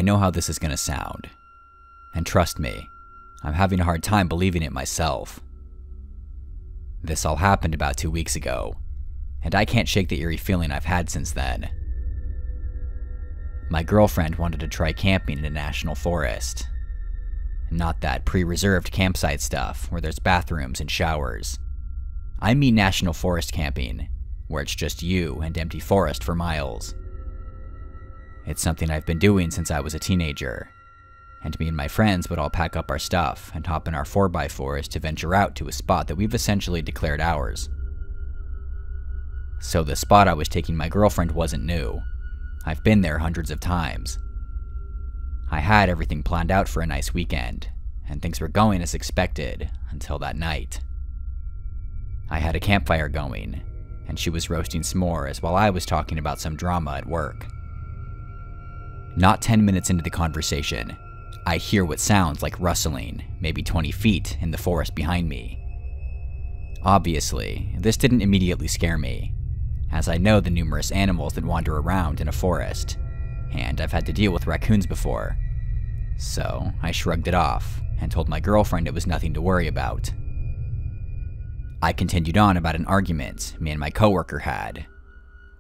I know how this is gonna sound. And trust me, I'm having a hard time believing it myself. This all happened about 2 weeks ago, and I can't shake the eerie feeling I've had since then. My girlfriend wanted to try camping in a national forest. Not that pre-reserved campsite stuff where there's bathrooms and showers. I mean national forest camping, where it's just you and empty forest for miles. It's something I've been doing since I was a teenager, and me and my friends would all pack up our stuff and hop in our 4x4s to venture out to a spot that we've essentially declared ours. So the spot I was taking my girlfriend wasn't new. I've been there hundreds of times. I had everything planned out for a nice weekend, and things were going as expected until that night. I had a campfire going, and she was roasting s'mores while I was talking about some drama at work. Not 10 minutes into the conversation, I hear what sounds like rustling, maybe 20 feet in the forest behind me. Obviously, this didn't immediately scare me, as I know the numerous animals that wander around in a forest, and I've had to deal with raccoons before. So I shrugged it off and told my girlfriend it was nothing to worry about. I continued on about an argument me and my coworker had,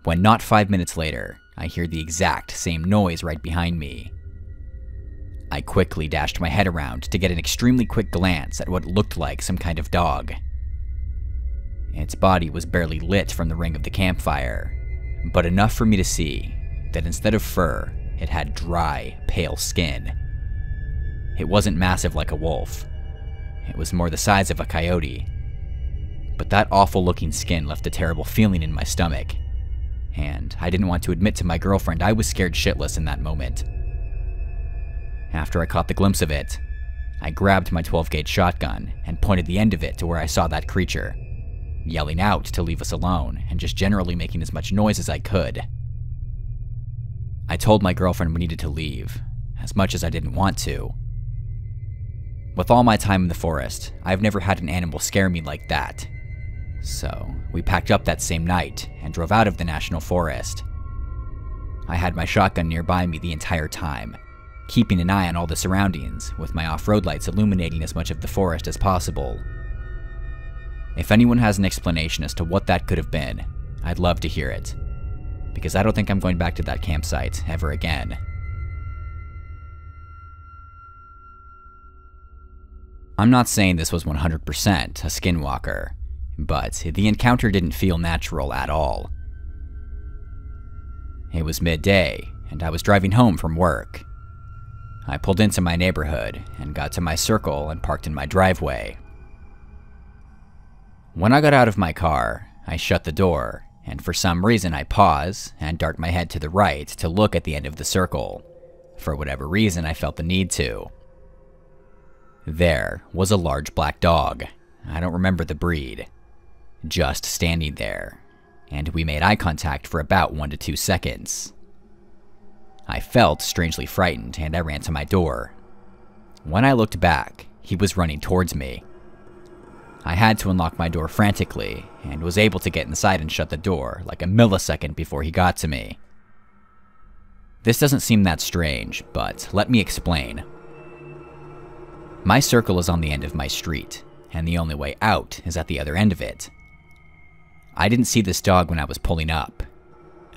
when not 5 minutes later, I hear the exact same noise right behind me. I quickly dashed my head around to get an extremely quick glance at what looked like some kind of dog. Its body was barely lit from the ring of the campfire, but enough for me to see that instead of fur, it had dry, pale skin. It wasn't massive like a wolf. It was more the size of a coyote. But that awful-looking skin left a terrible feeling in my stomach, and I didn't want to admit to my girlfriend I was scared shitless in that moment. After I caught the glimpse of it, I grabbed my 12-gauge shotgun and pointed the end of it to where I saw that creature, yelling out to leave us alone and just generally making as much noise as I could. I told my girlfriend we needed to leave, as much as I didn't want to. With all my time in the forest, I've never had an animal scare me like that. So, we packed up that same night and drove out of the national forest. I had my shotgun nearby me the entire time, keeping an eye on all the surroundings, with my off-road lights illuminating as much of the forest as possible. If anyone has an explanation as to what that could have been, I'd love to hear it, because I don't think I'm going back to that campsite ever again. I'm not saying this was 100% a skinwalker, but the encounter didn't feel natural at all. It was midday, and I was driving home from work. I pulled into my neighborhood and got to my circle and parked in my driveway. When I got out of my car, I shut the door, and for some reason I pause and dart my head to the right to look at the end of the circle. For whatever reason, I felt the need to. There was a large black dog. I don't remember the breed. Just standing there, and we made eye contact for about 1 to 2 seconds. I felt strangely frightened and I ran to my door. When I looked back, he was running towards me. I had to unlock my door frantically and was able to get inside and shut the door like a millisecond before he got to me. This doesn't seem that strange, but let me explain. My circle is on the end of my street, and the only way out is at the other end of it. I didn't see this dog when I was pulling up.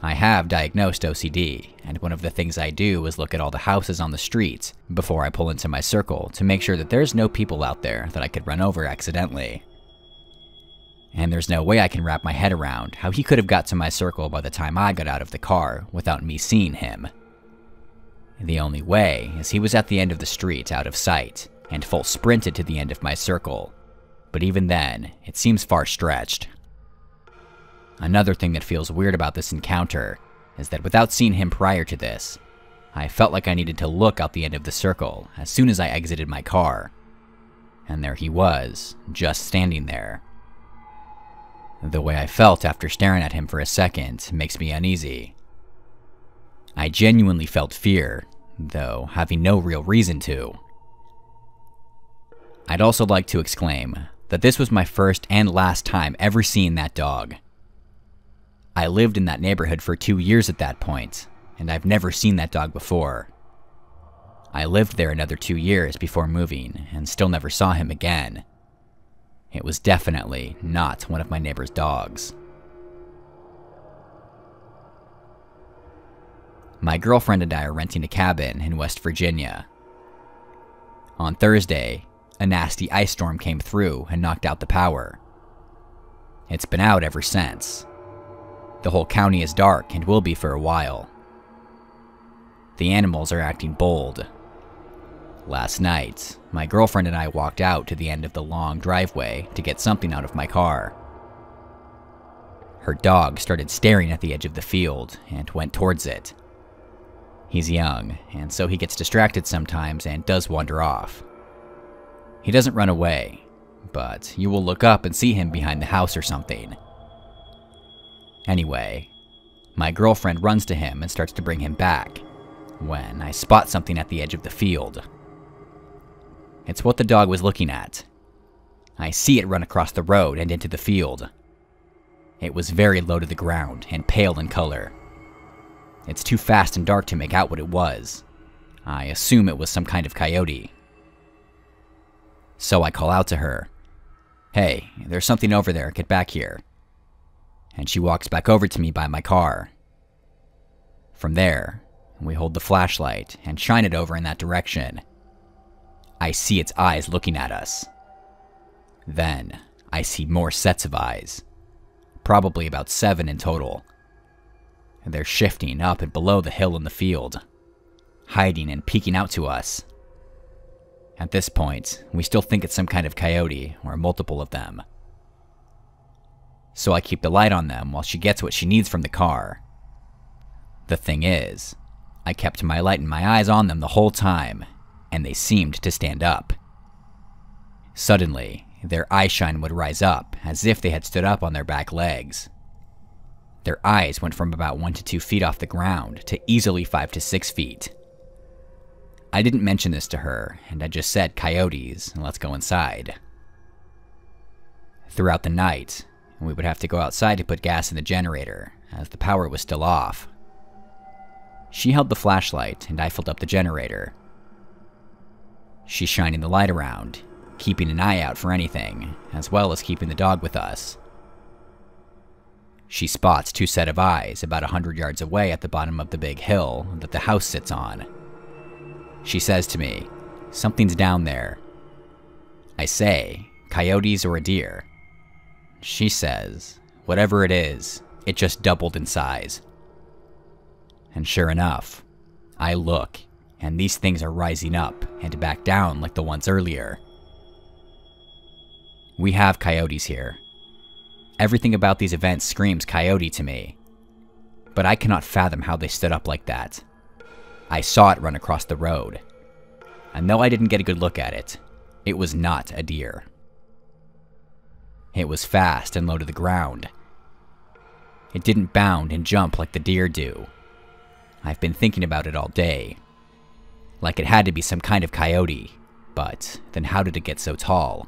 I have diagnosed OCD, and one of the things I do is look at all the houses on the street before I pull into my circle to make sure that there's no people out there that I could run over accidentally. And there's no way I can wrap my head around how he could have got to my circle by the time I got out of the car without me seeing him. The only way is he was at the end of the street out of sight and full sprinted to the end of my circle, but even then, it seems far stretched. Another thing that feels weird about this encounter is that without seeing him prior to this, I felt like I needed to look out the end of the circle as soon as I exited my car. And there he was, just standing there. The way I felt after staring at him for a second makes me uneasy. I genuinely felt fear, though having no real reason to. I'd also like to exclaim that this was my first and last time ever seeing that dog. I lived in that neighborhood for 2 years at that point, and I've never seen that dog before. I lived there another 2 years before moving and still never saw him again. It was definitely not one of my neighbor's dogs. My girlfriend and I are renting a cabin in West Virginia. On Thursday, a nasty ice storm came through and knocked out the power. It's been out ever since. The whole county is dark and will be for a while. The animals are acting bold. Last night, my girlfriend and I walked out to the end of the long driveway to get something out of my car. Her dog started staring at the edge of the field and went towards it. He's young, and so he gets distracted sometimes and does wander off. He doesn't run away, but you will look up and see him behind the house or something. Anyway, my girlfriend runs to him and starts to bring him back, when I spot something at the edge of the field. It's what the dog was looking at. I see it run across the road and into the field. It was very low to the ground and pale in color. It's too fast and dark to make out what it was. I assume it was some kind of coyote. So I call out to her, "Hey, there's something over there, get back here." And she walks back over to me by my car. From there, we hold the flashlight and shine it over in that direction. I see its eyes looking at us. Then, I see more sets of eyes. Probably about 7 in total. They're shifting up and below the hill in the field, hiding and peeking out to us. At this point, we still think it's some kind of coyote, or multiple of them. So I keep the light on them while she gets what she needs from the car. The thing is, I kept my light and my eyes on them the whole time, and they seemed to stand up. Suddenly, their eye shine would rise up, as if they had stood up on their back legs. Their eyes went from about 1 to 2 feet off the ground to easily 5 to 6 feet. I didn't mention this to her, and I just said coyotes, and let's go inside. Throughout the night, we would have to go outside to put gas in the generator, as the power was still off. She held the flashlight, and I filled up the generator. She's shining the light around, keeping an eye out for anything, as well as keeping the dog with us. She spots 2 sets of eyes about 100 yards away at the bottom of the big hill that the house sits on. She says to me, "Something's down there." I say, "Coyotes or a deer?" She says, "Whatever it is, it just doubled in size." And sure enough, I look, and these things are rising up and back down like the ones earlier. We have coyotes here. Everything about these events screams coyote to me. But I cannot fathom how they stood up like that. I saw it run across the road. And though I didn't get a good look at it, it was not a deer. It was fast and low to the ground. It didn't bound and jump like the deer do. I've been thinking about it all day. Like it had to be some kind of coyote, but then how did it get so tall?